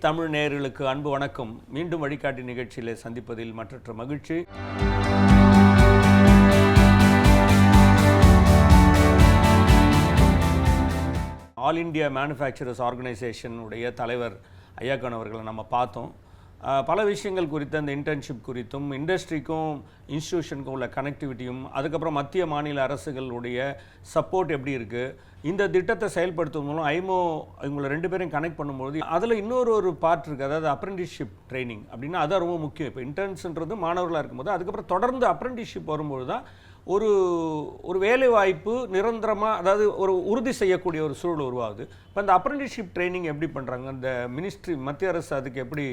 தமிழ் நேயர்களுக்கு அன்பு வணக்கம். மீண்டும் வழிகாட்டி நிகழ்ச்சியில் சந்திப்பதில் மற்றற்ற மகிழ்ச்சி. ஆல் இண்டியா மேனுஃபேக்சரர்ஸ் ஆர்கனைசேஷன் உடைய தலைவர் ஐயாக்கான் அவர்களை நம்ம பார்த்தோம். பல விஷயங்கள் குறித்து, அந்த இன்டர்ன்ஷிப் குறித்தும், இண்டஸ்ட்ரிக்கும் இன்ஸ்டிடியூஷனுக்கும் உள்ள கனெக்டிவிட்டியும், அதுக்கப்புறம் மத்திய மாநில அரசுகளுடைய சப்போர்ட் எப்படி இருக்குது, இந்த திட்டத்தை செயல்படுத்தும் மூலம் ஐமோ இவங்களை ரெண்டு பேரையும் கனெக்ட் பண்ணும்போது அதில் இன்னொரு பார்ட் இருக்குது. அதாவது அப்ரெண்டிஸ்ஷிப் ட்ரைனிங் அப்படின்னா அது ரொம்ப முக்கியம். இப்போ இன்டர்ன்ஸ்ன்றது மாணவர்களாக இருக்கும்போது அதுக்கப்புறம் தொடர்ந்து அப்ரெண்டிஸ்ஷிப் வரும்போது தான் ஒரு வேலை வாய்ப்பு நிரந்தரமாக, அதாவது ஒரு உறுதி செய்யக்கூடிய ஒரு சூழல் உருவாகுது. இப்போ அந்த அப்ரெண்டிஸ்ஷிப் ட்ரைனிங் எப்படி பண்ணுறாங்க, அந்த மினிஸ்ட்ரி மத்திய அரசு அதுக்கு எப்படி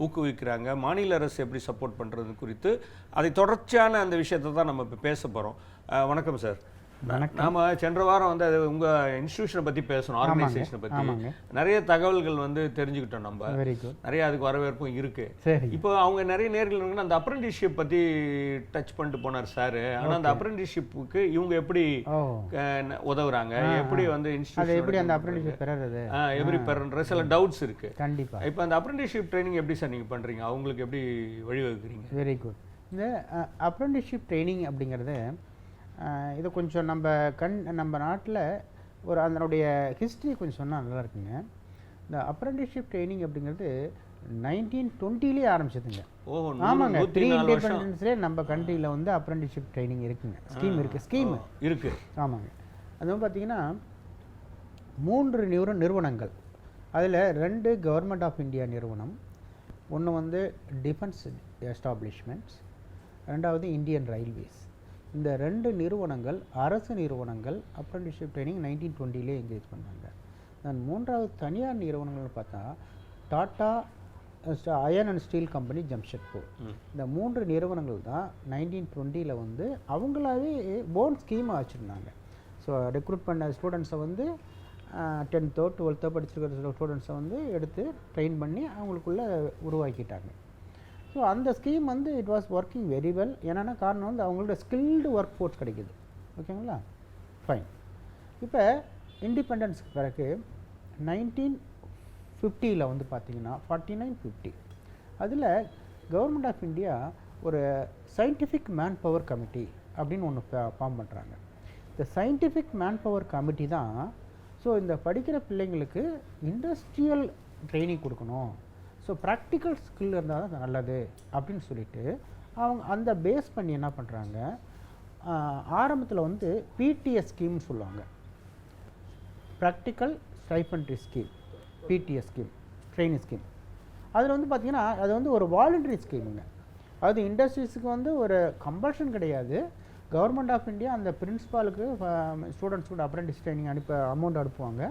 ஊக்குவிக்கிறாங்க, மாநில அரசு எப்படி சப்போர்ட் பண்ணுறது குறித்து அதை தொடர்ச்சியான அந்த விஷயத்தை தான் நம்ம இப்போ பேச போகிறோம். வணக்கம் சார். நாம சென்ற வாரம் வந்து அது உங்க இன்ஸ்டிடியூஷனை பத்தி பேசணும், ஆர்கனைசேஷனை பத்தி நிறைய தகவல்கள் வந்து தெரிஞ்சுக்கிட்டோம். நம்ம நிறைய அதுக்கு வரவேற்பும் இருக்கு. இப்போ அவங்க நிறைய நேர்கள் அந்த அப்ரெண்டிஸ்ஷிப் பத்தி டச் பண்ணிட்டு போனார் சார். ஆனா அந்த அப்ரெண்டிஸ்ஷிப்புக்கு இவங்க எப்படி உதவுறாங்க, எப்படி வந்து இன்ஸ்டிடியூஷன் எப்படி அந்த அப்ரெண்டிஸ்ஷிப் பெறறது, எப்படி பெறன்ற சில டவுட்ஸ் இருக்கு. கண்டிப்பா. இப்போ அந்த அப்ரெண்டிஸ்ஷிப் ட்ரைனிங் எப்படி சார் நீங்க பண்றீங்க, அவங்களுக்கு எப்படி வழிவகுக்கிறீங்க? Very good. இந்த அப்ரெண்டிஸ்ஷிப் ட்ரைனிங் அப்படிங்கிறது இது கொஞ்சம் நம்ம நாட்டில் ஒரு அதனுடைய ஹிஸ்ட்ரி கொஞ்சம் சொன்னால் நல்லா இருக்குங்க. இந்த அப்ரெண்டிஸ்ஷிப் ட்ரைனிங் அப்படிங்கிறது 1920 ஆரம்பிச்சதுங்க. ஆமாங்க, 3 இண்டிபெண்டன்ஸ்லேயே நம்ம கண்ட்ரியில் வந்து அப்ரெண்டிஸ்ஷிப் ட்ரைனிங் இருக்குங்க. ஸ்கீம் இருக்கு. ஆமாங்க. அது பார்த்தீங்கன்னா 3 நிறுவனங்கள், அதில் 2 கவர்மெண்ட் ஆஃப் இந்தியா நிறுவனம், ஒன்று வந்து டிஃபென்ஸ் எஸ்டாப்ளிஷ்மெண்ட்ஸ், ரெண்டாவது இந்தியன் ரயில்வேஸ். இந்த 2 நிறுவனங்கள் அரசு நிறுவனங்கள் அப்ரெண்டிஸ்ஷிப் ட்ரைனிங் 1920 என்கரேஜ் பண்ணாங்க. நான் 3வது தனியார் நிறுவனங்கள் பார்த்தா tata iron and Steeles company, Jamshedpur. இந்த 3 நிறுவனங்கள் தான் 1920 வந்து அவங்களாவே போன் ஸ்கீமாக வச்சுருந்தாங்க. ஸோ ரெக்ரூட் பண்ண ஸ்டூடெண்ட்ஸை வந்து 10th 12th படிச்சிருக்கிற ஸ்டூடெண்ட்ஸை வந்து எடுத்து ட்ரெயின் பண்ணி அவங்களுக்குள்ளே உருவாக்கிட்டாங்க. ஸோ அந்த ஸ்கீம் வந்து it was working very well. என்னென்னா காரணம் வந்து அவங்களோட ஸ்கில்டு ஒர்க் ஃபோர்ஸ் கிடைக்கிது. ஓகேங்களா, ஃபைன். இப்போ இண்டிபெண்டன்ஸுக்கு பிறகு 1950 வந்து பார்த்தீங்கன்னா 49-50 அதில் கவர்மெண்ட் ஆஃப் இந்தியா ஒரு சயின்டிஃபிக் மேன் பவர் கமிட்டி அப்படின்னு ஒன்று ஃபார்ம் பண்ணுறாங்க. இந்த சயின்டிஃபிக் மேன் பவர் கமிட்டி தான் ஸோ இந்த படிக்கிற பிள்ளைங்களுக்கு இண்டஸ்ட்ரியல் ட்ரைனிங் கொடுக்கணும், ஸோ ப்ராக்டிக்கல் ஸ்கில் இருந்தால் தான் நல்லது அப்படின்னு சொல்லிட்டு அவங்க அந்த பேஸ் பண்ணி என்ன பண்ணுறாங்க, ஆரம்பத்தில் வந்து பிடிஎஸ் ஸ்கீம்னு சொல்லுவாங்க, practical stipendiary scheme, PTS scheme, training scheme. அதில் வந்து பார்த்திங்கன்னா அது வந்து ஒரு வாலண்டரி ஸ்கீமுங்க. அது இண்டஸ்ட்ரீஸுக்கு வந்து ஒரு கம்பல்ஷன் கிடையாது. கவர்மெண்ட் ஆஃப் இந்தியா அந்த பிரின்ஸிபாலுக்கு ஸ்டூடெண்ட்ஸ் கூட அப்ரெண்டிஸ் ட்ரைனிங் அமௌண்ட் அனுப்புவாங்க.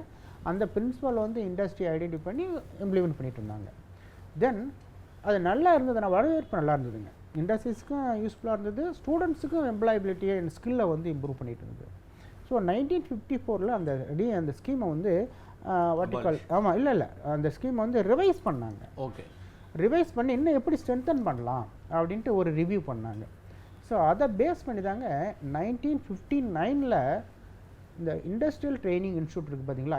அந்த பிரின்ஸிபால் வந்து இண்டஸ்ட்ரி ஐடென்டிஃபை பண்ணி இம்ப்ளிமெண்ட் பண்ணிட்டு இருந்தாங்க. தென் அது நல்லா இருந்ததுன்னா வரவேற்பு நல்லா இருந்ததுங்க. இண்டஸ்ட்ரீஸுக்கும் யூஸ்ஃபுல்லாக இருந்தது, ஸ்டூடெண்ட்ஸுக்கும் எம்ப்ளாயபிலிட்டியை ஸ்கில்லை வந்து இம்ப்ரூவ் பண்ணிட்டு இருந்தது. ஸோ 1954 அந்த ஸ்கீமை வந்து வாட்டிக்கால் இல்லை அந்த ஸ்கீமை வந்து ரிவைஸ் பண்ணாங்க. ஓகே, ரிவைஸ் பண்ணி இன்னும் எப்படி ஸ்ட்ரென்தன் பண்ணலாம் அப்படின்ட்டு ஒரு ரிவ்யூ பண்ணாங்க. ஸோ அதை பேஸ் பண்ணி தாங்க 1959 இந்த இண்டஸ்ட்ரியல் ட்ரைனிங் இன்ஸ்டியூட் இருக்குது பார்த்தீங்களா,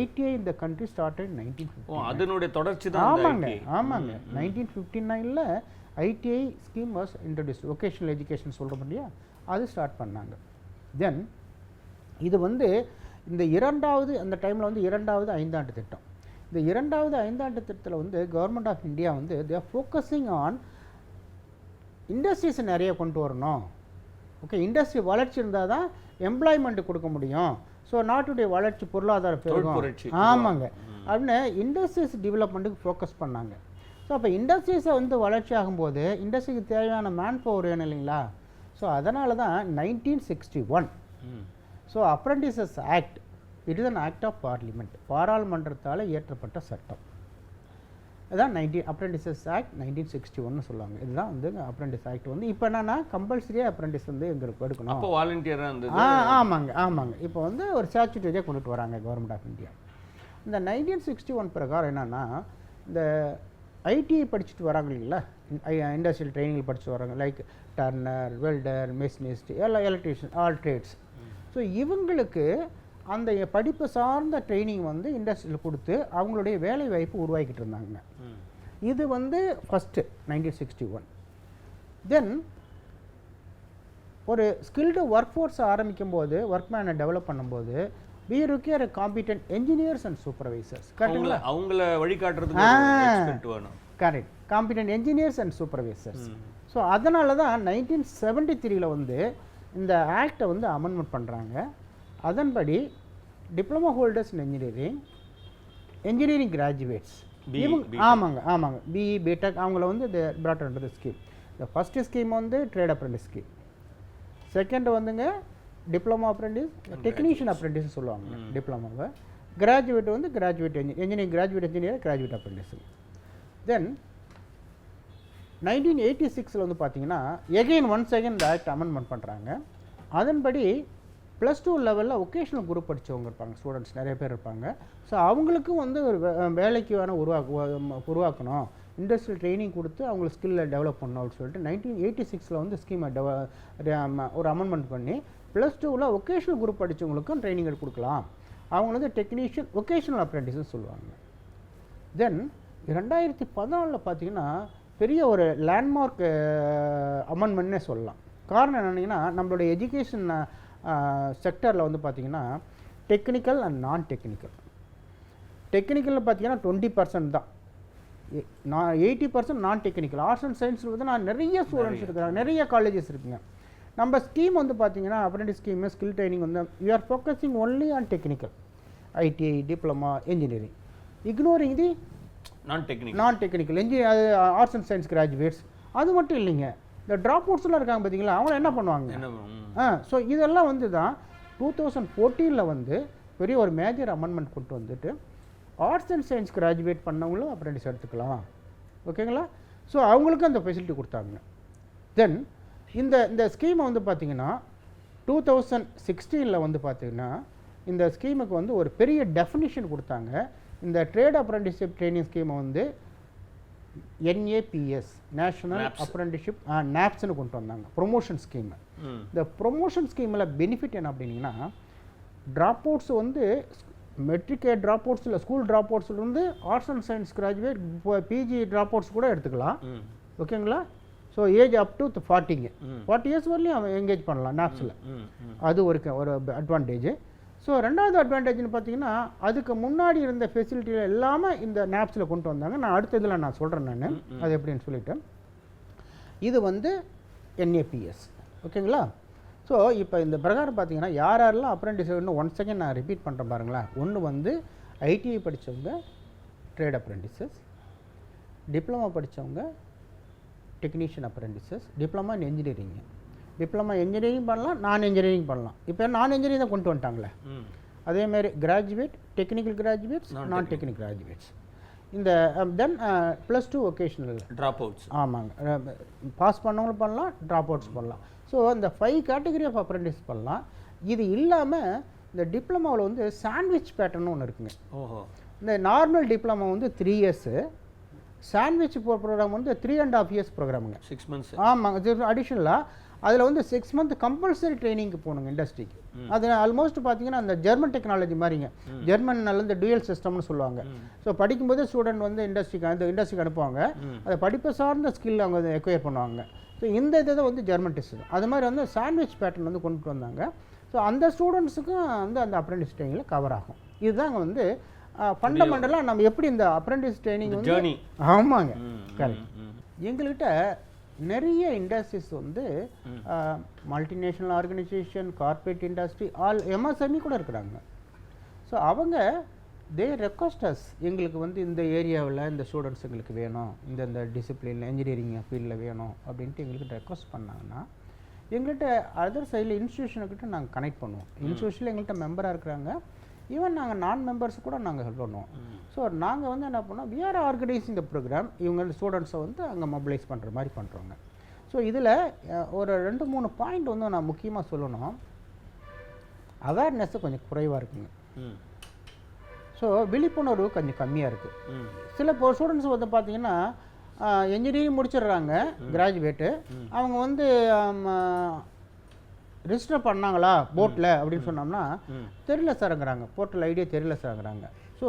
ஐடிஐ இந்த கண்ட்ரி ஸ்டார்டட் 1950. அதனுடைய தொடர்ச்சி தான். ஆமாங்க 1959 ITI scheme was introduce, vocational education சொல்கிறோம் இல்லையா, அது ஸ்டார்ட் பண்ணாங்க. தென் இது வந்து இந்த அந்த டைமில் வந்து 2வது ஐந்தாண்டு திட்டம். இந்த 2வது ஐந்தாண்டு திட்டத்தில் வந்து கவர்மெண்ட் ஆஃப் இந்தியா வந்து தே ஆர் ஃபோக்கஸிங் ஆன் இண்டஸ்ட்ரீஸை நிறைய கொண்டு வரணும். ஓகே, இண்டஸ்ட்ரி வளர்ச்சி இருந்தால் தான் எம்ப்ளாய்மெண்ட் கொடுக்க முடியும். ஸோ நாட்டுடைய வளர்ச்சி, பொருளாதார பெருகும். ஆமாங்க, அப்படின்னு இண்டஸ்ட்ரீஸ் டெவலப்மெண்ட்டுக்கு ஃபோக்கஸ் பண்ணாங்க. ஸோ அப்போ இண்டஸ்ட்ரீஸை வந்து வளர்ச்சி ஆகும்போது இண்டஸ்ட்ரிக்கு தேவையான மேன் பவர் வேணும் இல்லைங்களா. ஸோ அதனால தான் 1961 so apprentices act, it is an act of parliament, பாராளுமன்றத்தால் இயற்றப்பட்ட சட்டம். இதுதான் அப்ரெண்டிசஸ் ஆக்ட் 1961 சொல்லுவாங்க. இதுதான் வந்து அப்ரெண்டிஸ் ஆக்ட் வந்து இப்போ என்னன்னா கம்பல்சரியாக அப்ரெண்டிஸ் வந்து எங்களுக்கு எடுக்கணும். அப்போ வாலண்டியராக இருந்தது. ஆமாங்க. இப்போ வந்து ஒரு ஸ்டாச்சுட்டரியாக கொண்டுட்டு வராங்க கவர்மெண்ட் ஆஃப் இந்தியா. இந்த 1961 பிரகாரம் என்னென்னா, இந்த ஐடிஐ படிச்சுட்டு வராங்க இல்லைங்களா, இண்டஸ்ட்ரியல் ட்ரைனிங் படிச்சுட்டு வராங்க, லைக் டர்னர், வெல்டர், மெஷினிஸ்ட், எல்லாம் எலக்ட்ரீஷியன், ஆல் ட்ரேட்ஸ். ஸோ இவங்களுக்கு அந்த படிப்பு சார்ந்த ட்ரைனிங் வந்து இண்டஸ்ட்ரியில் கொடுத்து அவங்களுடைய வேலை வாய்ப்பு உருவாக்கிட்டு இருந்தாங்க. இது வந்து ஃபஸ்ட்டு 1961. தென் ஒரு ஸ்கில்டு ஒர்க் ஃபோர்ஸ் ஆரம்பிக்கும் போது ஒர்க்மேனை டெவலப் பண்ணும்போது we require competent engineers and supervisors. அவங்கள வழிகாட்டுறதுக்கு வேணும். Correct, competent engineers and supervisors. So அதனால தான் 1973 வந்து இந்த ஆக்டை வந்து அமெண்ட்மெண்ட் பண்ணுறாங்க. அதன்படி diploma holders in engineering graduates ஆமாங்க பிஇ பிடெக் அவங்கள வந்து இது பிராட் அண்டர் த ஸ்கீம். இந்த ஃபஸ்ட்டு ஸ்கீம் வந்து ட்ரேட் அப்ரெண்டிஸ் ஸ்கீம், செகண்ட் வந்துங்க டிப்ளமோ அப்ரெண்டிஸ், டெக்னீஷியன் அப்ரெண்டிஸ் சொல்லுவாங்க டிப்ளமோவை. கிராஜுவேட் வந்து graduate engineering graduate engineer graduate apprentice. Then 1986 வந்து பார்த்தீங்கன்னா எகெயின் ஒன்ஸ் அகெயின் இந்த ஆக்ட் அமெண்ட்மெண்ட் பண்ணுறாங்க. அதன்படி +2 லெவலில் ஒகேஷனல் குரூப் படித்தவங்க இருப்பாங்க, ஸ்டூடெண்ட்ஸ் நிறைய பேர் இருப்பாங்க. ஸோ அவங்களுக்கும் வந்து ஒரு வேலைக்கு வேணால் உருவாக்கணும், இண்டஸ்ட்ரியல் ட்ரைனிங் கொடுத்து அவங்களுக்கு ஸ்கில்லை டெவலப் பண்ணணும் அப்படின்னு சொல்லிட்டு 1986 வந்து ஸ்கீமை ஒரு அமெண்ட்மெண்ட் பண்ணி +2ல் ஒகேஷனல் குரூப் படித்தவங்களுக்கும் ட்ரைனிங் கொடுக்கலாம். அவங்க வந்து டெக்னீஷியன் ஒகேஷனல் அப்ரெண்டிஸ்னு சொல்லுவாங்க. தென் 2014 பார்த்தீங்கன்னா பெரிய ஒரு லேண்ட்மார்க் அமெண்ட்மெண்ட்னே சொல்லலாம். காரணம் என்னென்னா நம்மளுடைய எஜுகேஷன் செக்டரில் வந்து பார்த்திங்கன்னா டெக்னிக்கல் அண்ட் நான் டெக்னிக்கல். டெக்னிக்கலில் பார்த்தீங்கன்னா 20% தான், 80% நான் டெக்னிக்கல். ஆர்ட்ஸ் அண்ட் சயின்ஸில் வந்து நான் நிறைய ஸ்டூடெண்ட்ஸ் இருக்கிறாங்க, நிறைய காலேஜஸ் இருக்குங்க. நம்ம ஸ்கீம் வந்து பார்த்தீங்கன்னா அப்ரெண்டிஸ் ஸ்கீமு ஸ்கில் ட்ரைனிங் வந்து you are focusing only on technical, ITI, diploma, engineering, ignoring the non technical engineer, arts and science graduates. அது மட்டும் இல்லைங்க, இந்த ட்ராப் அவுட்ஸ்லாம் இருக்காங்க பார்த்தீங்களா, அவங்கள என்ன பண்ணுவாங்க? ஸோ இதெல்லாம் வந்து தான் 2014 வந்து பெரிய ஒரு மேஜர் அமெண்ட்மெண்ட் கொண்டு வந்துட்டு ஆர்ட்ஸ் அண்ட் சயின்ஸ் கிராஜுவேட் பண்ணவங்களும் அப்ரெண்டிஸ் எடுத்துக்கலாம், ஓகேங்களா? ஸோ அவங்களுக்கும் அந்த ஃபெசிலிட்டி கொடுத்தாங்க. தென் இந்த ஸ்கீமை வந்து பார்த்திங்கன்னா 2016 வந்து பார்த்திங்கன்னா இந்த ஸ்கீமுக்கு வந்து ஒரு பெரிய டெஃபினிஷன் கொடுத்தாங்க. இந்த ட்ரேட் அப்ரெண்டிஸ்ஷிப் ட்ரைனிங் ஸ்கீமை வந்து NAPS நேஷனல் அப்ரெண்டிஸ்ஷிப் நாப்ஸ்னு கொண்டு வந்தாங்க, ப்ரொமோஷன் ஸ்கீம். இந்த ப்ரொமோஷன் ஸ்கீமில் பெனிஃபிட் என்ன அப்படின்னா ட்ராப் அவுட்ஸ் வந்து மெட்ரிக் ட்ராப் அவுட்ஸ் இல்லை ஸ்கூல் ட்ராப் அவுட்ஸ்லேருந்து arts and science graduate PG drop outs கூட எடுத்துக்கலாம், ஓகேங்களா? So age up to 40 years வரலையும் அவன் என்கேஜ் பண்ணலாம் நாப்ஸில். அது ஒரு அட்வான்டேஜ். ஸோ ரெண்டாவது அட்வான்டேஜ்னு பார்த்தீங்கன்னா அதுக்கு முன்னாடி இருந்த ஃபெசிலிட்டியில் எல்லாமே இந்த நாப்ஸில் கொண்டு வந்தாங்க. நான் அடுத்த இதில் நான் சொல்கிறேன் நான் அது எப்படின்னு சொல்லிவிட்டு. இது வந்து NAPS, ஓகேங்களா? ஸோ இப்போ இந்த பிரகாரம் பார்த்தீங்கன்னா யாரெல்லாம் அப்ரெண்டிஸ் இன்னும் ஒன் செகண்ட் நான் ரிப்பீட் பண்ணுறேன் பாருங்களேன். ஒன்று வந்து ஐடிஐ படித்தவங்க ட்ரேட் அப்ரெண்டிசஸ், டிப்ளமா படித்தவங்க technician அப்ரெண்டிசஸ், diploma in engineering. Diploma engineering பண்ணலாம், நான் இன்ஜினியரிங் பண்ணலாம். இப்போ நான் இன்ஜினியரிங் தான் கொண்டு வந்துட்டாங்களே. அதேமாதிரி கிராஜுவேட், டெக்னிக்கல் கிராஜுவேட்ஸ், நான் டெக்னிக்கல் கிராஜுவேட்ஸ். இந்த தென் +2 ஒகேஷனல் ட்ராப் அவுட்ஸ். ஆமாங்க, பாஸ் பண்ணவங்களும் பண்ணலாம், ட்ராப் அவுட்ஸ் பண்ணலாம். ஸோ இந்த 5 கேட்டகரி ஆஃப் அப்ரெண்டிஸ் பண்ணலாம். இது இல்லாமல் இந்த டிப்ளமாவில் வந்து சாண்ட்விச் பேட்டர்னு ஒன்று இருக்குங்க. ஓஹோ. இந்த நார்மல் டிப்ளமா வந்து 3 இயர்ஸு, சாண்ட்விச் ப்ரோக்ராம் வந்து 3.5 இயர்ஸ் ப்ரோக்ராமுங்க, 6 months. ஆமாங்க. அடிஷ்னலாக அதில் வந்து 6 month கம்பல்சரி ட்ரைனிங்க்கு போகணுங்க இண்டஸ்ட்ரிக்கு. அது ஆல்மோஸ்ட் பார்த்தீங்கன்னா அந்த ஜெர்மன் டெக்னாலஜி மாதிரிங்க. ஜெர்மனில் இந்த டுயல் சிஸ்டம்னு சொல்லுவாங்க. ஸோ படிக்கும்போது ஸ்டூடெண்ட் வந்து இண்டஸ்ட்ரிக்கு அனுப்புவாங்க, அதை படிப்பை சார்ந்த ஸ்கில் அவங்க வந்து எக்வயர் பண்ணுவாங்க. ஸோ இந்த இதை வந்து ஜெர்மன் டெஸ்ட் அது மாதிரி வந்து சாண்ட்விச் பேட்டர்ன் வந்து கொண்டு வந்தாங்க. ஸோ அந்த ஸ்டூடெண்ட்ஸுக்கும் வந்து அந்த அப்ரெண்டிஸ் ட்ரைனிங்கில் கவர் ஆகும். இதுதாங்க வந்து ஃபண்டமெண்டலாக நம்ம எப்படி இந்த அப்ரெண்டிஸ் ட்ரைனிங் வந்து. ஆமாங்க, கரெக்ட். எங்கள்கிட்ட நிறைய இண்டஸ்ட்ரீஸ் வந்து multinational organisation, corporate industry, all MSME கூட இருக்கிறாங்க. ஸோ அவங்க தே ரெக்வஸ்டஸ் எங்களுக்கு வந்து இந்த ஏரியாவில் இந்த ஸ்டூடெண்ட்ஸ் எங்களுக்கு வேணும், இந்த டிசிப்ளினில் இன்ஜினியரிங் ஃபீல்டில் வேணும் அப்படின்ட்டு எங்களுக்கு ரெக்வஸ்ட் பண்ணாங்கன்னா எங்கள்கிட்ட அதர் சைடில் இன்ஸ்டியூஷனுக்கிட்ட நாங்கள் கனெக்ட் பண்ணுவோம். இன்ஸ்டியூஷனில் எங்கள்கிட்ட மெம்பராக இருக்கிறாங்க, ஈவன் நாங்கள் நான் மெம்பர்ஸ் கூட நாங்கள் ஹெல்ப் பண்ணுவோம். ஸோ நாங்கள் வந்து என்ன பண்ணோம், we are organizing the program. இவங்க ஸ்டூடெண்ட்ஸை வந்து அங்கே மொபிலைஸ் பண்ணுற மாதிரி பண்ணுறோங்க. ஸோ இதில் ஒரு 2-3 பாயிண்ட் வந்து நான் முக்கியமாக சொல்லணும். அவேர்னஸ்ஸு கொஞ்சம் குறைவாக இருக்குங்க. ஸோ விழிப்புணர்வு கொஞ்சம் கம்மியாக இருக்குது. சில ஸ்டூடெண்ட்ஸ் வந்து பார்த்தீங்கன்னா இன்ஜினியரிங் முடிச்சிடுறாங்க கிராஜுவேட்டு, அவங்க வந்து ரிஜிஸ்டர் பண்ணாங்களா போட்டில் அப்படின்னு சொன்னோம்னா தெரியல சார்ங்கிறாங்க, போர்ட்டல் ஐடியா தெரியல சார்ங்கிறாங்க. ஸோ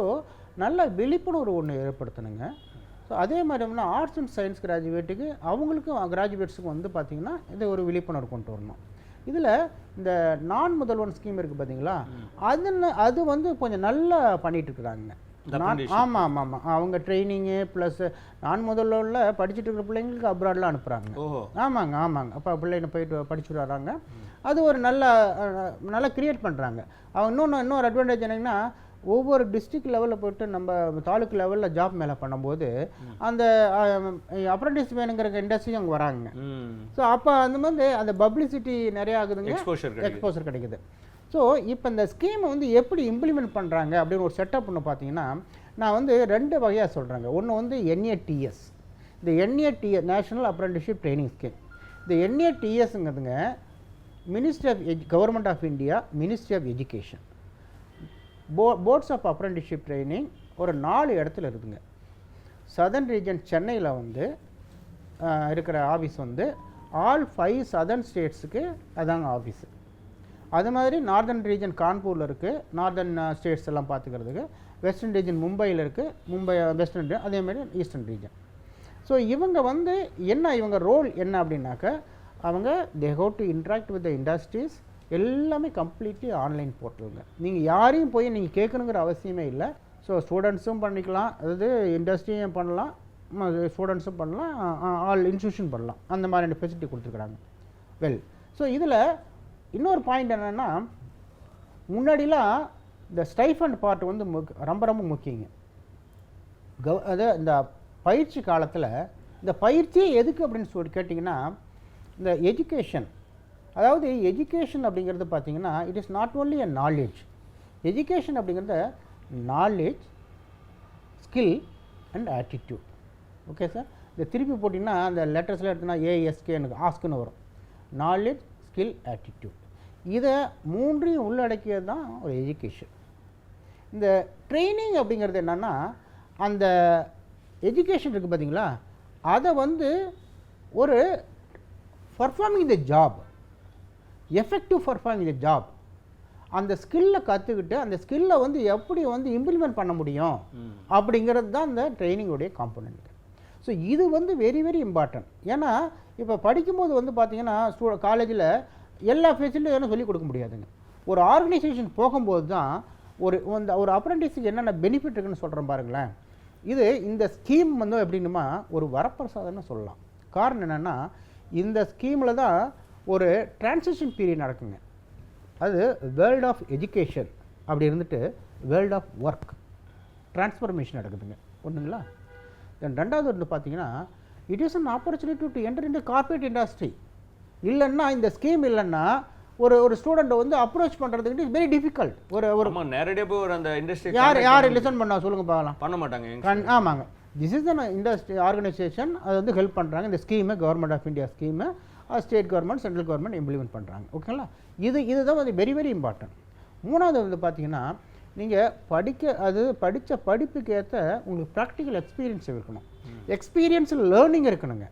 நல்ல விழிப்புணர்வு ஒன்று ஏற்படுத்தணுங்க. ஸோ அதே மாதிரி ஆர்ட்ஸ் அண்ட் சயின்ஸ் கிராஜுவேட்டுக்கு அவங்களுக்கும் கிராஜுவேட்ஸுக்கும் வந்து பார்த்திங்கன்னா இது ஒரு விழிப்புணர்வு கொண்டு வரணும். இதில் இந்த நான் முதல்வன் ஸ்கீம் இருக்குது பார்த்தீங்களா, அது வந்து கொஞ்சம் நல்லா பண்ணிகிட்டு இருக்கிறாங்க. ஆமாம் ஆமாம் ஆமாம், அவங்க ட்ரைனிங்கு ப்ளஸ் நான் முதல்ல படிச்சுட்டு இருக்கிற பிள்ளைங்களுக்கு அப்ராட்லாம் அனுப்புகிறாங்க. ஆமாங்க ஆமாங்க, அப்போ பிள்ளைங்க போயிட்டு படிச்சுட்டு வராங்க. அது ஒரு நல்லா க்ரியேட் பண்ணுறாங்க. அவங்க இன்னொரு அட்வான்டேஜ் என்னங்கன்னா, ஒவ்வொரு டிஸ்ட்ரிக்ட் லெவலில் போய்ட்டு நம்ம தாலுக்கு லெவலில் ஜாப் மேலே பண்ணும்போது அந்த அப்ரண்டிஸ் வேணுங்கிற இண்டஸ்ட்ரி அங்கே வராங்க. ஸோ அப்போ அந்த மாதிரி அந்த பப்ளிசிட்டி நிறையா ஆகுதுங்க, எக்ஸ்போசர் கிடைக்குது. ஸோ இப்போ இந்த ஸ்கீமை வந்து எப்படி இம்ப்ளிமெண்ட் பண்ணுறாங்க அப்படின்னு ஒரு செட்டப் ஒன்று பார்த்தீங்கன்னா, நான் வந்து 2 வகையாக சொல்கிறேங்க. ஒன்று வந்து NATS, இந்த NATS national apprenticeship training scheme. இந்த NATSங்கிறதுங்க ministry of government of India, ministry of education, boards of apprenticeship training ஒரு 4 இடத்துல இருக்குதுங்க. சதர்ன் ரீஜன் சென்னையில் வந்து இருக்கிற ஆஃபீஸ் வந்து ஆல் 5 சதர்ன் ஸ்டேட்ஸுக்கு அதாங்க ஆஃபீஸு. அது மாதிரி நார்தர்ன் ரீஜன் கான்பூரில் இருக்குது, நார்தர்ன் ஸ்டேட்ஸ் எல்லாம் பார்த்துக்கிறதுக்கு. வெஸ்டர்ன் ரீஜன் மும்பையில் இருக்குது, மும்பை வெஸ்டர்ன் ரீஜன், அதேமாதிரி ஈஸ்டர்ன் ரீஜன். ஸோ இவங்க வந்து இவங்க ரோல் என்ன அப்படின்னாக்க, அவங்க they have to interact with the industries. எல்லாமே கம்ப்ளீட்லி ஆன்லைன் போர்ட்டலுங்க. நீங்கள் யாரையும் போய் நீங்கள் கேட்கணுங்கிற அவசியமே இல்லை. ஸோ ஸ்டூடெண்ட்ஸும் பண்ணிக்கலாம், அதாவது இண்டஸ்ட்ரியும் பண்ணலாம், ஸ்டூடெண்ட்ஸும் பண்ணலாம், ஆல் இன்ஸ்டியூஷன் பண்ணலாம். அந்த மாதிரி ஃபெசிலிட்டி கொடுத்துருக்குறாங்க. வெல், ஸோ இதில் இன்னொரு பாயிண்ட் என்னென்னா, முன்னாடிலாம் இந்த ஸ்டைஃபண்ட் பார்ட் வந்து ரொம்ப ரொம்ப முக்கியங்க. அது இந்த பயிற்சி காலத்தில் இந்த பயிற்சியே எதுக்கு அப்படின்னு சொல்லி கேட்டிங்கன்னா, இந்த எஜுகேஷன், அதாவது எஜுகேஷன் அப்படிங்கிறது பார்த்திங்கன்னா it is not only a knowledge. Education அப்படிங்கிறது knowledge, skill and attitude. Okay sir, இந்த திருப்பி போட்டிங்கன்னா அந்த லெட்டர்ஸ்லாம் எடுத்தோன்னா ASK எனக்கு ஆஸ்க்குன்னு வரும். நாலேஜ், ஸ்கில், ஆட்டிடியூட், இதை 3ஐயும் உள்ளடக்கியது தான் ஒரு எஜுகேஷன். இந்த ட்ரைனிங் அப்படிங்கிறது என்னென்னா, அந்த எஜுகேஷன் இருக்குது பார்த்தீங்களா, அதை வந்து ஒரு performing the job, effective performing the job, அந்த ஸ்கில்லை கற்றுக்கிட்டு அந்த ஸ்கில்லை வந்து எப்படி வந்து இம்ப்ளிமெண்ட் பண்ண முடியும் அப்படிங்கிறது தான் இந்த ட்ரைனிங்குடைய காம்போனன்ட். ஸோ இது வந்து வெரி வெரி இம்பார்ட்டன்ட். ஏன்னா இப்போ படிக்கும்போது வந்து பார்த்திங்கன்னா காலேஜில் எல்லா ஃபெசிலிட்டியும் சொல்லிக் கொடுக்க முடியாதுங்க. ஒரு ஆர்கனைசேஷன் போகும்போது தான் ஒரு அப்ரெண்டிஸுக்கு என்னென்ன பெனிஃபிட் இருக்குன்னு சொல்கிறேன் பாருங்களேன். இந்த ஸ்கீம் வந்து எப்படின்னுமா ஒரு வரப்பிரசாதம்னு சொல்லலாம். காரணம் என்னென்னா, இந்த ஸ்கீமில் தான் ஒரு டிரான்சிஷன் பீரியட் நடக்குங்க. அது வேர்ல்ட் ஆஃப் எஜுகேஷன் அப்படி இருந்துட்டு வேர்ல்ட் ஆஃப் ஒர்க் டிரான்ஸ்ஃபர்மேஷன் நடக்குதுங்க. ஒன்றுங்களா. தென் 2வது வந்து பார்த்தீங்கன்னா, it is an opportunity to enter in the corporate industry. இல்லைன்னா இந்த ஸ்கீம் இல்லைன்னா ஒரு ஸ்டூடெண்ட்டை வந்து அப்ரோச் பண்ணுறதுக்கு இட் இஸ் வெரி டிஃபிகல்ட். நேரடியாக போய் அந்த இண்டஸ்ட்ரி யார் லிசன் பண்ணா சொல்லுங்கள் பார்க்கலாம், பண்ண மாட்டாங்க. ஆமாங்க, this is the industry organisation, அது வந்து ஹெல்ப் பண்ணுறாங்க. இந்த ஸ்கீமை கவர்மெண்ட் ஆஃப் இந்தியா ஸ்கீமை state government, central government implement பண்ணுறாங்க. ஓகேங்களா. இதுதான் வந்து வெரி வெரி இம்பார்ட்டன்ட். 3வது வந்து பார்த்தீங்கன்னா, நீங்கள் படித்த படிப்புக்கு ஏற்ற உங்களுக்கு ப்ராக்டிக்கல் எக்ஸ்பீரியன்ஸ் இருக்கணும். எக்ஸ்பீரியன்ஸில் லேர்னிங் இருக்கணுங்க,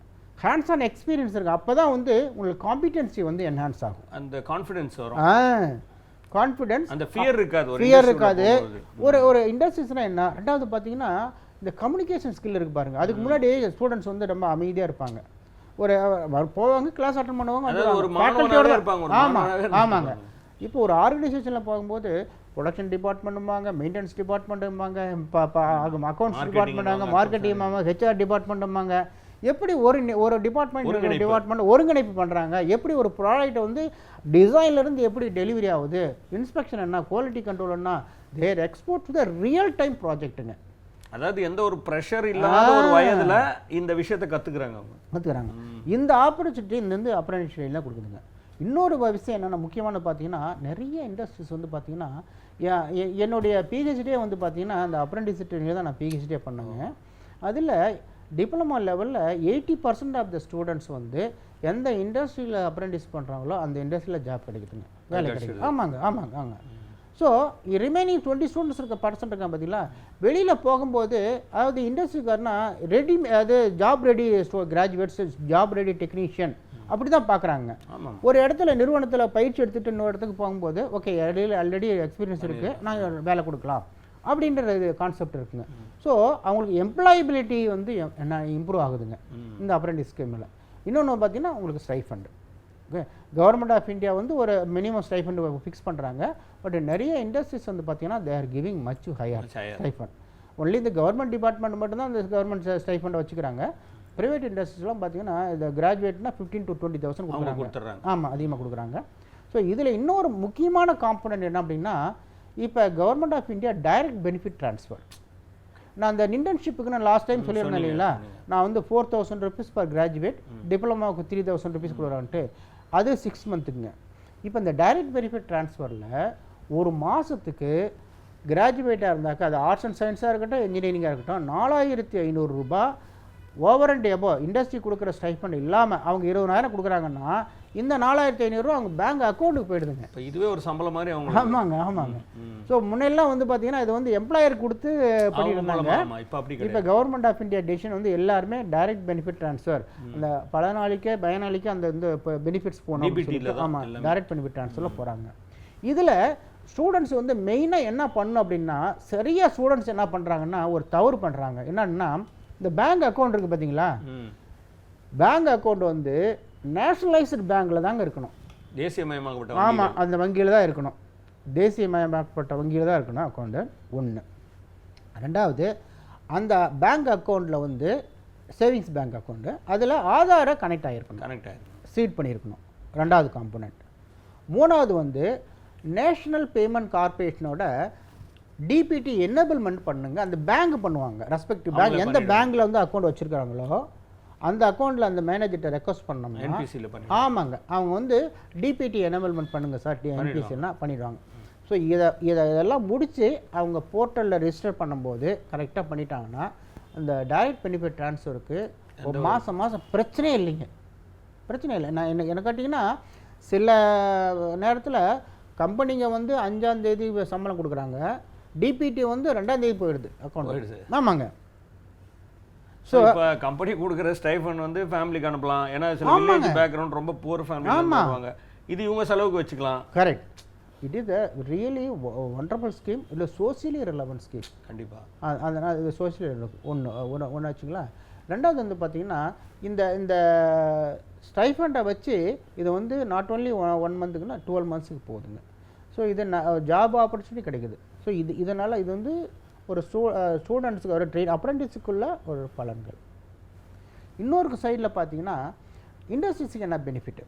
ஹேண்ட்ஸ் ஆன் எக்ஸ்பீரியன்ஸ் இருக்குது. அப்போ தான் வந்து உங்களுக்கு காம்பிடென்சி வந்து என்ஹான்ஸ் ஆகும், அந்த கான்ஃபிடென்ஸ் வரும். கான்ஃபிடென்ஸ், அந்த ஃபியர் இருக்காது. ஒரு இண்டஸ்ட்ரீஸ்னால் என்ன. 2வது பார்த்தீங்கன்னா, இந்த கம்யூனிகேஷன் ஸ்கில் இருக்குது பாருங்கள். அதுக்கு முன்னாடி ஸ்டூடெண்ட்ஸ் வந்து ரொம்ப அமைதியாக இருப்பாங்க. போவாங்க, கிளாஸ் அட்டன் பண்ணுவாங்க. ஆமாங்க. இப்போ ஒரு ஆர்கனைசேஷனில் போகும்போது ப்ரொடக்ஷன் டிபார்ட்மெண்ட்டும்பாங்க, மெயின்டெனன்ஸ் டிபார்ட்மெண்ட்டும்பாங்க, அக்கௌண்ட்ஸ் டிபார்ட்மெண்ட்டாங்க, மார்க்கெட்டிங், HR டிபார்ட்மெண்ட்டும்பாங்க. எப்படி ஒரு டிபார்ட்மெண்ட் ஒருங்கிணைப்பு பண்ணுறாங்க, எப்படி ஒரு ப்ராடக்ட்டை வந்து டிசைன்லேருந்து எப்படி டெலிவரி ஆகுது, இன்ஸ்பெக்ஷன் என்ன, குவாலிட்டி கண்ட்ரோல் என்ன, there export to the real time ப்ராஜெக்ட்டுங்க. அதாவது எந்த ஒரு ப்ரெஷர் இல்லாத ஒரு வயதில் இந்த விஷயத்தை கற்றுக்குறாங்க. இந்த ஆப்பர்ச்சுனிட்டி இந்த அப்ரெண்டிஸ்ஷிப்லாம் கொடுக்குதுங்க. இன்னொரு விஷயம் என்னென்னா, முக்கியமான பார்த்தீங்கன்னா, நிறைய இண்டஸ்ட்ரீஸ் வந்து பார்த்தீங்கன்னா, என்னுடைய PhD வந்து பார்த்தீங்கன்னா அந்த அப்ரெண்டிஸ்ஷிப்லேயே தான் நான் PhD பண்ணேங்க. அதில் டிப்ளமா லெவலில் 80% ஆஃப் த ஸ்டூடெண்ட்ஸ் வந்து எந்த இண்டஸ்ட்ரியில் அப்ரெண்டிஸ் பண்ணுறாங்களோ அந்த இண்டஸ்ட்ரியில் ஜாப் கிடைக்குதுங்க, வேலை கிடைக்குது. ஆமாங்க. ஸோ ரிமைனிங் 20 ஸ்டூடெண்ட்ஸ் % இருக்காங்க பார்த்தீங்களா. வெளியில் போகும்போது அதாவது இண்டஸ்ட்ரிக்காரனா அது job ready graduates, job ready technician அப்படி தான் பார்க்குறாங்க. ஆமாம். ஒரு இடத்துல நிறுவனத்தில் பயிற்சி எடுத்துகிட்டு இன்னொரு இடத்துக்கு போகும்போது ஓகே ஆல்ரெடி எக்ஸ்பீரியன்ஸ் இருக்குது, நான் வேலை கொடுக்கலாம் அப்படின்ற கான்செப்ட் இருக்குங்க. ஸோ அவங்களுக்கு எம்ப்ளாயபிலிட்டி வந்து என்ன இம்ப்ரூவ் ஆகுதுங்க இந்த அப்ரெண்டிஸ் ஸ்கீமில். இன்னொன்று பார்த்தீங்கன்னா உங்களுக்கு stipend. Okay, government of India வந்து ஒரு மினிமம் ஸ்டைஃபண்ட் ஃபிக்ஸ் பண்ணுறாங்க. பட் நிறைய இண்டஸ்ட்ரீஸ் வந்து பார்த்தீங்கன்னா they are giving much higher stipend. Only இந்த கவர்மெண்ட் டிபார்ட்மெண்ட் மட்டும்தான் இந்த கவர்மெண்ட் ஸ்டைஃபண்டை வச்சுக்கிறாங்க. ப்ரைவேட் இண்டஸ்ட்ரீஸ்லாம் பார்த்தீங்கன்னா இந்த கிராஜுவேட்னா 15,000 to 20,000 கொடுக்குறாங்க. ஆமாம், அதிகமாக கொடுக்குறாங்க. ஸோ இதில் இன்னொரு முக்கியமான காம்பனன்ட் என்ன அப்படின்னா, இப்போ government of India direct benefit transfer. நான் அந்த இன்டர்ன்ஷிப்புக்கு நான் லாஸ்ட் டைம் சொல்லியிருந்தேன் இல்லைங்களா, நான் வந்து 4,000 rupees பர் கிராஜுவேட், டிப்ளமாவுக்கு 3,000 rupees கொடுக்குறான்ட்டு, அது 6 monthsக்குங்க. இப்போ இந்த டைரக்ட் பெனிஃபிட் ட்ரான்ஸ்ஃபரில் ஒரு மாதத்துக்கு கிராஜுவேட்டாக இருந்தாக்கா அது ஆர்ட்ஸ் அண்ட் சயின்ஸாக இருக்கட்டும், இன்ஜினியரிங்காக இருக்கட்டும், 4,500 ரூபாய் ஓவர் அண்ட் எபோ இண்டஸ்ட்ரி கொடுக்குற ஸ்டைஃபண்ட் இல்லாமல் அவங்க 20,000 கொடுக்குறாங்கன்னா இந்த 4,500 ரூபா அவங்க பேங்க் அக்கௌண்ட்டுக்கு போயிடுதுங்க. இப்போ இதுவே ஒரு சம்பளம் மாதிரி அவங்க. ஆமாங்க. ஸோ முன்னெல்லாம் வந்து பார்த்தீங்கன்னா இது வந்து எம்ப்ளாயர் கொடுத்து பண்ணியிருந்தாங்க. இப்போ கவர்மெண்ட் ஆஃப் இந்தியா டெசிஷன் வந்து எல்லாருமே டைரக்ட் பெனிஃபிட் ட்ரான்ஸ்ஃபர், அந்த பல நாளைக்கே பயனாளிக்கு அந்த இந்த பெனிஃபிட்ஸ் போகணும். ஆமாம், டைரக்ட் பெனிஃபிட் ட்ரான்ஸ்ஃபரில் போகிறாங்க. இதில் ஸ்டூடெண்ட்ஸ் வந்து மெயினாக என்ன பண்ணணும் அப்படின்னா, சரியாக ஸ்டூடெண்ட்ஸ் என்ன பண்ணுறாங்கன்னா ஒரு தவறு பண்ணுறாங்க. என்னன்னா, இந்த பேங்க் அக்கௌண்ட் இருக்குது பார்த்தீங்களா, பேங்க் அக்கௌண்ட் வந்து நேஷனலைஸ்டு பேங்க்கில் தாங்க இருக்கணும். தேசியமயமாக்கப்பட்ட. ஆமாம், அந்த வங்கியில் தான் இருக்கணும். தேசியமயமாக்கப்பட்ட வங்கியில் தான் இருக்கணும் அக்கௌண்ட்டு. ஒன்று. ரெண்டாவது, அந்த பேங்க் அக்கௌண்ட்டில் வந்து சேவிங்ஸ் பேங்க் அக்கௌண்ட்டு, அதில் ஆதாரை கனெக்ட் ஆகிருக்கணும், சீட் பண்ணியிருக்கணும். ரெண்டாவது காம்பனண்ட். மூணாவது வந்து நேஷ்னல் பேமெண்ட் கார்பரேஷனோட டிபிடி எனேபிள்மெண்ட் பண்ணுங்க. அந்த பேங்க் பண்ணுவாங்க, ரெஸ்பெக்டிவ் பேங்க் எந்த பேங்க்கில் வந்து அக்கௌண்ட் வச்சுருக்காங்களோ அந்த அக்கௌண்ட்டில் அந்த மேனேஜர்கிட்ட ரெக்வஸ்ட் பண்ணோம்னா ஆமாங்க, அவங்க வந்து டிபிடி எனேபிள்மெண்ட் பண்ணுங்கள் சார், என்பிசின்னா பண்ணிடுவாங்க. ஸோ இதெல்லாம் முடித்து அவங்க போர்ட்டலில் ரெஜிஸ்டர் பண்ணும்போது கரெக்டாக பண்ணிட்டாங்கன்னா அந்த டைரக்ட் பெனிஃபிட் ட்ரான்ஸ்ஃபருக்கு ஒரு மாதம் பிரச்சனையே இல்லைங்க. பிரச்சனை இல்லை. நான் என்ன கேட்டிங்கன்னா, சில நேரத்தில் கம்பெனிங்க வந்து 5ஆம் தேதி சம்பளம் கொடுக்குறாங்க, டிபிடி வந்து 2ஆம் தேதி போயிடுது அக்கௌண்ட். ஆமாங்க. ஸோ இப்போ கம்பெனி கொடுக்குற ஸ்டைஃபண்ட் வந்து ஃபேமிலிக்கு அனுப்பலாம். ஏன்னா சில வில்லேஜ் பேக்ரவுண்ட் ரொம்ப புவர் ஃபேமிலி வருவாங்க, இது இவங்க செலவுக்கு வச்சுக்கலாம். Correct. It is a really wonderful scheme. இல்லை சோசியலி ரெலவெண்ட் ஸ்கீம். கண்டிப்பாக. அதனால் இது சோசியலி ஒன்று வச்சுங்களா. ரெண்டாவது வந்து பார்த்திங்கன்னா, இந்த ஸ்டைஃபண்டை வச்சு இது வந்து நாட் ஓன்லி 1 monthக்குன்னா 12 monthsக்கு போகுதுங்க. ஸோ இது ஜாப் ஆப்பர்ச்சுனிட்டி கிடைக்குது. ஸோ இதனால் இது வந்து ஒரு ஸ்டூடெண்ட்ஸுக்கு ஒரு அப்ரெண்டிஸுக்குள்ள ஒரு பலன்கள். இன்னொரு சைடில் பார்த்தீங்கன்னா இண்டஸ்ட்ரீஸுக்கு என்ன பெனிஃபிட்டு.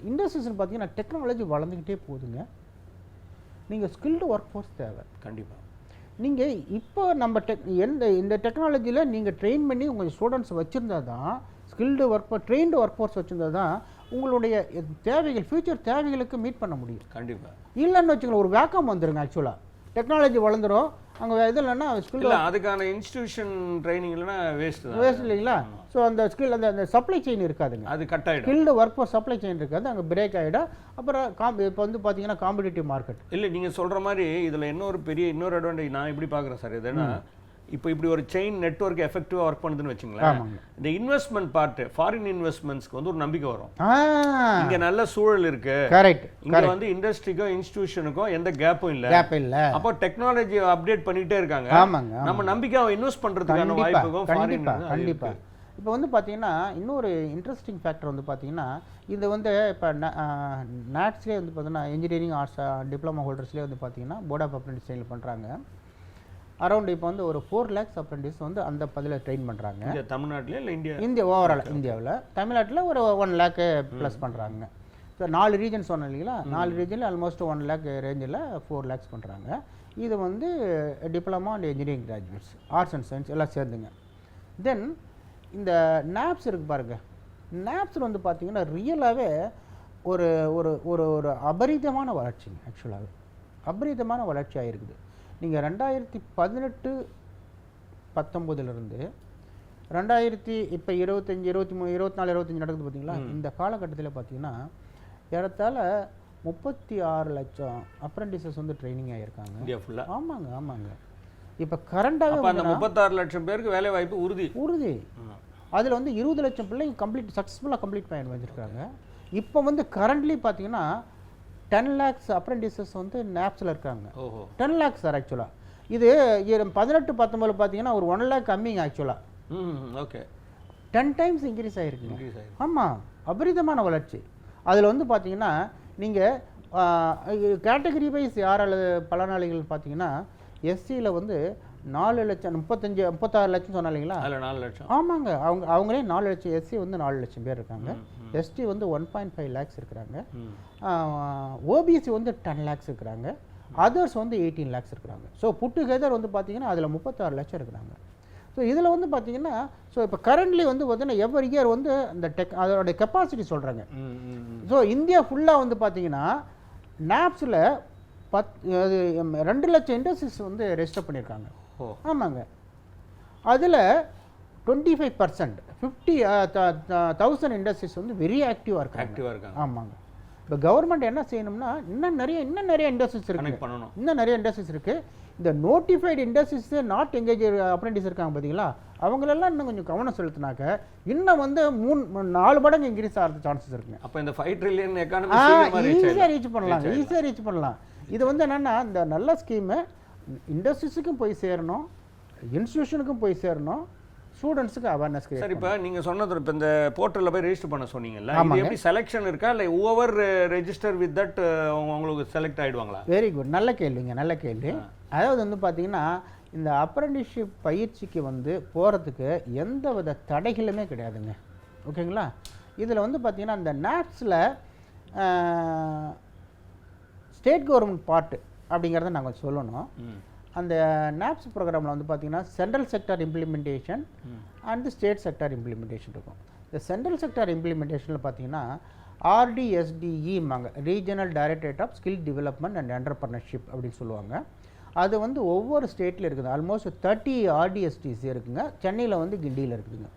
இண்டஸ்ட்ரீஸ்னு பார்த்தீங்கன்னா டெக்னாலஜி வளர்ந்துக்கிட்டே போகுதுங்க. நீங்கள் ஸ்கில்டு ஒர்க் ஃபோர்ஸ் தேவை. கண்டிப்பாக. நீங்கள் இப்போ நம்ம இந்த டெக்னாலஜியில் நீங்கள் ட்ரெயின் பண்ணி உங்கள் ஸ்டூடெண்ட்ஸ் வச்சுருந்தா தான், ஸ்கில்டு ட்ரெயின்டு ஒர்க் ஃபோர்ஸ் வச்சுருந்தா தான் உங்களுடைய தேவைகள், ஃபியூச்சர் தேவைகளுக்கு மீட் பண்ண முடியும். கண்டிப்பாக. இல்லைன்னு வச்சுக்கலாம், ஒரு வேக்கம் வந்துடுங்க. ஆக்சுவலாக டெக்னாலஜி வளர்ந்துடும், அங்கே இது இல்லைன்னா ஸ்கில், அதுக்கான இன்ஸ்டிடியூஷன் ட்ரைனிங் இல்லைன்னா வேஸ்ட் இல்லைங்களா. ஸோ அந்த ஸ்கில் அந்த சப்ளை செயின் இருக்காதுங்க, அது கட் ஆகிடும். Skilled work force supply chain இருக்காது, அங்கே பிரேக் ஆகிடும். அப்புறம் இப்போ வந்து பார்த்தீங்கன்னா காம்படிட்டிவ் மார்க்கெட். இல்லை, நீங்கள் சொல்கிற மாதிரி இதில் இன்னொரு அட்வான்டேஜ் நான் எப்படி பார்க்குறேன் சார், எதுனா இப்போ இப்படி ஒரு செயின் நெட்வொர்க் எஃபெக்டிவாக ஒர்க் பண்ணுதுன்னு வச்சுங்களேன், இந்த இன்வெஸ்ட்மெண்ட் பார்ட் ஃபாரின் இன்வெஸ்ட்மெண்ட்ஸ்க்கு வந்து ஒரு நம்பிக்கை வரும். இங்கே நல்ல சூழல் இருக்கு. கரெக்ட். இங்கே வந்து இண்டஸ்ட்ரிக்கும் இன்ஸ்டிடியூஷனுக்கும் எந்த கேப்பும் இல்லை. அப்போ டெக்னாலஜி அப்டேட் பண்ணிட்டே இருக்காங்க. நம்ம நம்பிக்கையை இன்வெஸ்ட் பண்ணுறதுக்கான வாய்ப்புக்கும் கண்டிப்பாக. இப்போ வந்து பார்த்தீங்கன்னா இன்னொரு இன்ட்ரெஸ்டிங் ஃபேக்டர் வந்து பார்த்தீங்கன்னா, இது வந்து இப்போ நாட்ஸ்லேயே வந்து பார்த்தீங்கன்னா இன்ஜினியரிங் ஆர்ட்ஸ் டிப்ளமா ஹோல்டர்ஸ்லேயே வந்து பார்த்தீங்கன்னா போர்ட் ஆஃப் அப்ரெண்டிஸ் ட்ரெயின் பண்ணுறாங்க. அரௌண்ட் இப்போ வந்து ஒரு 4 lakhs அப்ரெண்டிஸ் வந்து அந்த பதில் ட்ரெயின் பண்ணுறாங்க. தமிழ்நாட்டில் இல்லை இந்தியா ஓவரால் இந்தியாவில். தமிழ்நாட்டில் ஒரு 1 lakh ப்ளஸ் பண்ணுறாங்க. ஸோ 4 ரீஜன் சொன்னேன் இல்லைங்களா, 4 ரீஜனில் ஆல்மோஸ்ட் 1 lakh ரேஞ்சில் 4 lakhs பண்ணுறாங்க. இது வந்து diploma and engineering graduates, arts and science எல்லாம் சேர்ந்துங்க. தென் இந்த நாப்ஸ் இருக்குது பாருங்கள், நாப்ஸில் வந்து பார்த்திங்கன்னா ரியலாகவே ஒரு ஒரு ஒரு ஒரு அபரிதமான வளர்ச்சிங்க. ஆக்சுவலாகவே அபரிதமான வளர்ச்சி ஆகிருக்குது. நீங்கள் 2018-19 இப்போ 25 23 24 25 நடக்குது பார்த்தீங்களா, இந்த காலகட்டத்தில் பார்த்தீங்கன்னா ஏறத்தாழ 36 லட்சம் அப்ரெண்டிசஸ் வந்து ட்ரைனிங் ஆகியிருக்காங்க இந்தியா ஃபுல்லாக. ஆமாங்க. இப்போ கரண்டாகவே அந்த 36 லட்சம் பேருக்கு வேலை வாய்ப்பு உறுதி. அதில் வந்து 20 லட்சம் பிள்ளைங்க சக்ஸஸ்ஃபுல்லாக கம்ப்ளீட் பண்ணி வச்சுருக்காங்க. இப்போ வந்து கரண்ட்லி பார்த்தீங்கன்னா 10 lakhs அப்ரெண்டிசஸ் வந்து நாப்ஸில் இருக்காங்க. 10 lakhs சார் ஆக்சுவலாக. இது 18-19 பார்த்தீங்கன்னா ஒரு 1 lakh கம்மிங் ஆக்சுவலாக. ஓகே, 10 times இன்க்ரீஸ் ஆகிருக்கு. ஆமாம், அபரிதமான வளர்ச்சி. அதில் வந்து பார்த்தீங்கன்னா நீங்கள் கேட்டகரி வைஸ் யாரால் பலனாளிகள் பார்த்தீங்கன்னா எஸ்சியில் வந்து 4 லட்சம் 36 லட்சம் சொன்னா இல்லைங்களா? 4 லட்சம். ஆமாங்க, அவங்களே 4 லட்சம். எஸ்சி வந்து 4 லட்சம் பேர் இருக்காங்க. எஸ்டி வந்து 1.5 lakhs இருக்கிறாங்க. ஓபிசி வந்து 10 lakhs இருக்கிறாங்க. அதர்ஸ் வந்து 18 lakhs இருக்கிறாங்க. ஸோ புட் டுகெதர் வந்து பார்த்தீங்கன்னா அதில் 36 லட்சம் இருக்கிறாங்க. ஸோ இதில் வந்து பார்த்தீங்கன்னா ஸோ இப்போ கரண்ட்லி வந்து பார்த்தீங்கன்னா எவ்ரி இயர் வந்து அந்த அதோட கெப்பாசிட்டி சொல்கிறாங்க. ஸோ இந்தியா ஃபுல்லாக வந்து பார்த்தீங்கன்னா நாப்ஸில் 2 லட்சம் இண்டஸ்ட்ரீஸ் வந்து ரெஜிஸ்டர் பண்ணியிருக்காங்க. ஆமாங்க, அதில் 25% 50,000 இண்டஸ்ட்ரீஸ் வந்து வெரி ஆக்டிவாக இருக்காங்க. ஆமாங்க. இப்போ கவர்மெண்ட் என்ன செய்யணும்னா இன்னும் நிறைய இண்டஸ்ட்ரீஸ் இருக்குது. இன்னும் நிறைய இண்டஸ்ட்ரீஸ் இருக்குது. இந்த notified industries not engage apprentice இருக்காங்க பார்த்தீங்களா, அவங்களெல்லாம் இன்னும் கொஞ்சம் கவனம் செலுத்தினாக்க இன்னும் வந்து 4 மடங்கு இன்க்ரீஸ் ஆகிறது சான்சஸ் இருக்குங்க. அப்போ இந்த 5 trillion எக்கானமி ஈஸியாக ரீச் பண்ணலாம். இது வந்து என்னென்னா இந்த நல்ல ஸ்கீமு இண்டஸ்ட்ரீஸுக்கும் போய் சேரணும், இன்ஸ்டியூஷனுக்கும் போய் சேரணும், ஸ்டூடெண்ட்ஸுக்கு அவேர்னஸ். சார், இப்போ நீங்கள் சொன்னது இப்போ இந்த போர்ட்டலில் போய் ரெஜிஸ்டர் பண்ண சொன்னீங்கல்ல, இது எப்படி செலெக்ஷன் இருக்கா இல்லை ஓவர் ரெஜிஸ்டர் வித் தட் உங்களுக்கு செலக்ட் ஆகிடுவாங்களா? வெரி குட், நல்ல கேள்வி. அதாவது வந்து பார்த்தீங்கன்னா இந்த அப்ரெண்டிஸ்ஷிப் பயிற்சிக்கு வந்து போகிறதுக்கு எந்த வித தடைகளுமே கிடையாதுங்க. ஓகேங்களா? இதில் வந்து பார்த்தீங்கன்னா இந்த நாப்ஸில் ஸ்டேட் கவர்மெண்ட் பார்ட்டு அப்படிங்கிறத நாங்கள் சொல்லணும். அந்த நாப்ஸ் ப்ரோக்ராமில் வந்து பார்த்தீங்கன்னா central sector implementation and state sector implementation இருக்கும். இந்த சென்ட்ரல் செக்டார் இம்ப்ளிமெண்டேஷனில் பார்த்தீங்கன்னா RDSDEம்பாங்க, regional directorate of skill development and entrepreneurship அப்படின்னு சொல்லுவாங்க. அது வந்து ஒவ்வொரு ஸ்டேட்டில் இருக்குது. ஆல்மோஸ்ட் 30 RDSDs இருக்குங்க. சென்னையில் வந்து கிண்டியில் இருக்குதுங்க.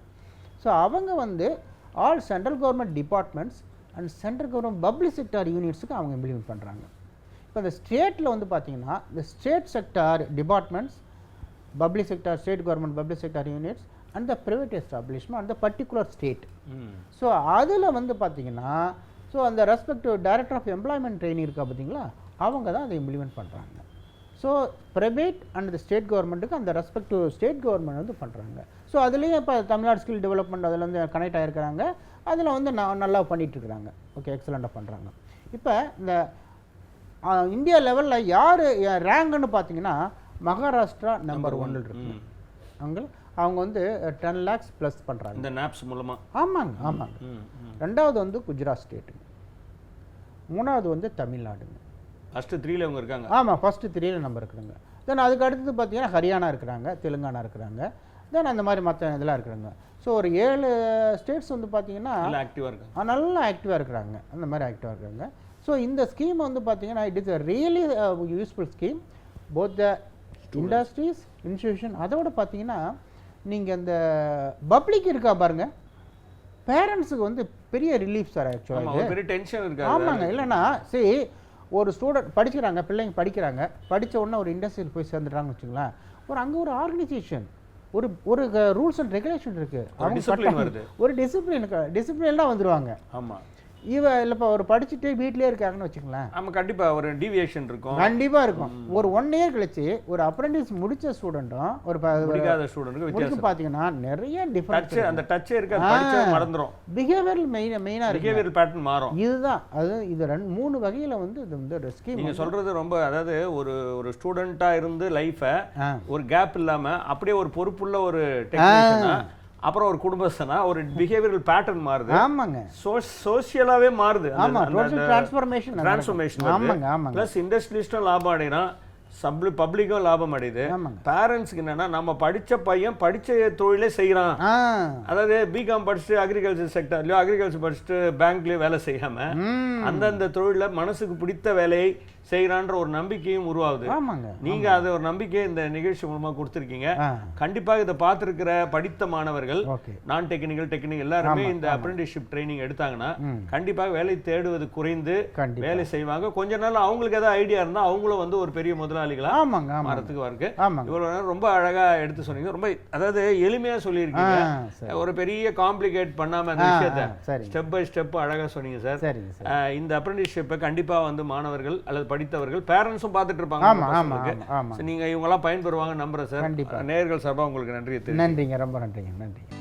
ஸோ அவங்க வந்து all central government departments and central government public sector யூனிட்ஸுக்கு அவங்க இம்ப்ளிமெண்ட் பண்ணுறாங்க. இப்போ இந்த ஸ்டேட்டில் வந்து பார்த்தீங்கன்னா இந்த state sector departments, public sector, state government public sector units and the private establishment அந்த பர்டிகுலர் ஸ்டேட். ஸோ அதில் வந்து பார்த்தீங்கன்னா ஸோ அந்த respective director of employment training இருக்கா பார்த்தீங்களா, அவங்க தான் அதை இம்ப்ளிமெண்ட் பண்ணுறாங்க. So private and the state கவர்மெண்ட்டுக்கு அந்த ரெஸ்பெக்டிவ் ஸ்டேட் கவர்மெண்ட் வந்து பண்ணுறாங்க. ஸோ அதுலேயும் இப்போ தமிழ்நாடு ஸ்கில் டெவலப்மெண்ட் அதில் வந்து கனெக்ட் ஆகிருக்கிறாங்க. அதில் வந்து நல்லா பண்ணிகிட்ருக்குறாங்க. ஓகே, எக்ஸலண்ட்டாக பண்ணுறாங்க. இப்போ இந்த இந்தியா லெவலில் யார் ரேங்குன்னு பார்த்தீங்கன்னா மகாராஷ்டிரா நம்பர் 1 இருக்கு. அவங்க வந்து 10 lakhs ப்ளஸ் பண்ணுறாங்க இந்த நாப்ஸ் மூலமாக. ஆமாங்க. ரெண்டாவது வந்து குஜராத் ஸ்டேட்டுங்க. மூணாவது வந்து தமிழ்நாடுங்க. ஃபஸ்ட்டு 3ல அவங்க இருக்காங்க. ஆமாம், ஃபஸ்ட்டு 3ல நம்பர் இருக்குதுங்க. தென் அதுக்கு அடுத்தது பார்த்தீங்கன்னா ஹரியானா இருக்கிறாங்க, தெலுங்கானா இருக்கிறாங்க, தென் அந்த மாதிரி மற்ற இதெல்லாம் இருக்கிறாங்க. ஸோ ஒரு 7 ஸ்டேட்ஸ் வந்து பார்த்தீங்கன்னா நல்லா ஆக்டிவாக இருக்கிறாங்க. அந்த மாதிரி ஆக்டிவாக இருக்காங்க. ஸோ இந்த ஸ்கீம் வந்து பார்த்தீங்கன்னா it is a really useful scheme both the industries, institution. அதோட பார்த்தீங்கன்னா நீங்கள் இந்த பப்ளிக் இருக்கா பாருங்க, பேரண்ட்ஸுக்கு வந்து பெரிய ரிலீஃப் சார் ஆக்சுவலாக. பெரிய டென்ஷன் இருக்காது. ஆமாங்க. இல்லைன்னா சரி ஒரு ஸ்டூடெண்ட் படிக்கிறாங்க, பிள்ளைங்க படிக்கிறாங்க, படித்த உடனே ஒரு இண்டஸ்ட்ரியில் போய் சேர்ந்துட்டாங்கன்னு வச்சுங்களேன், அங்கே ஒரு ஆர்கனைசேஷன், ஒரு ரூல்ஸ் அண்ட் ரெகுலேஷன் இருக்குது. அவங்க ஒரு டிசிப்ளின்லாம் வந்துடுவாங்க. ஆமாம். இல்லைப்பா ஒரு படிச்சுட்டு வீட்லேயே இருக்காங்கன்னு வச்சுக்கலாம், ஆமாம், கண்டிப்பாக ஒரு டீவியேஷன் இருக்கும். கண்டிப்பாக இருக்கும். ஒரு 1 year கழிச்சு ஒரு அப்ரெண்டிஸ் முடித்த ஸ்டூடெண்ட்டும் ஒரு படிக்காத ஸ்டூடெண்ட்டுக்கு வித்தியாசம் பார்த்தீங்கன்னா நிறைய டிஃபரன்ஸ். அந்த டச்சே இருக்காது, மறந்துடும். பிஹேவியரல் மெயினாக பிஹேவியரல் பேட்டர்ன் மாறும். இதுதான் இது 3 வகையில் வந்து இது வந்து ஸ்கீம். நீங்கள் சொல்கிறது ரொம்ப, அதாவது ஒரு ஸ்டூடெண்ட்டாக இருந்து லைஃபை ஒரு கேப் இல்லாமல் அப்படியே ஒரு பொறுப்புள்ள ஒரு டெக்னீஷியனா, அப்புறம் ஒரு குடும்பஸ்தனா ஒரு பிஹேவியரல் பேட்டர்ன் மாறுது. ஆமாங்க, சோஷியலாவே மாறுது. ஆமா, டோட்டல் டிரான்ஸ்ஃபர்மேஷன். ஆமாங்க. ப்ளஸ் இண்டஸ்ட்ரியலிஸ்டும் லாபம் அடைகிறான், பப்ளிக்கும் லாபம் அடையுது. பேரண்ட்ஸ்க்கு என்னன்னா நம்ம படிச்ச பையன் படிச்ச தொழிலே செய்யறான். அதாவது பிகாம் படிச்சுட்டு அக்ரிகல்ச்சர் செக்டர்லயோ அக்ரிகல்ச்சர் படிச்சுட்டு பேங்க்லயோ வேலை செய்யாம அந்தந்த தொழில மனசுக்கு பிடித்த வேலையை செய்யறான்ற ஒரு நம்பிக்கையும் உருவாகுது. ஆமாங்க. நீங்க அதை ஒரு நம்பிக்கையை இந்த நிகழ்ச்சி மூலமா கொடுத்துருக்கீங்க. ஆ கண்டிப்பாக இதை பார்த்துருக்கிற படித்த மாணவர்கள், ஓகே. நான் டெக்னிக்கல் எல்லாருமே இந்த அப்ரெண்டிஸ்ஷிப் ட்ரைனிங் எடுத்தாங்கன்னா கண்டிப்பாக வேலை தேடுவது குறைந்து கண்டிப்பா. வேலை செய்வாங்க. கொஞ்ச நாள் அவங்களுக்கு ஏதாவது ஐடியா இருந்தா அவங்களும் வந்து ஒரு பெரிய முதலாளிகளா ஆமாங்க. ஆமாங்க. மாறத்துக்கு இருக்கு. ஆமாங்க. இவ்வளவு நேரம் ரொம்ப அழகா எடுத்து சொன்னீங்க. ரொம்ப அதாவது எளிமையா சொல்லியிருக்கீங்க. சரி. ஒரு பெரிய காம்ப்ளிகேட் பண்ணாம அந்த விஷயத்தை சரி. ஸ்டெப் பை ஸ்டெப் அழகா சொன்னீங்க சார். சரிங்க சார். இந்த அப்ரெண்டிஸ்ஷிப்பை கண்டிப்பா வந்து மாணவர்கள் அல்லது படித்தவர்கள் பேரண்ட்ஸும் பார்த்துட்டு இருப்பாங்க. ஆமா ஆமா ஆமா. நீங்க இவங்கெல்லாம் பயன்பெறுவாங்க நம்புறேன் சார். கண்டிப்பா. நேயர்கள் சார்பா உங்களுக்கு நன்றியை தெரிவிக்கிறேன். நன்றிங்க, ரொம்ப நன்றிங்க. நன்றி.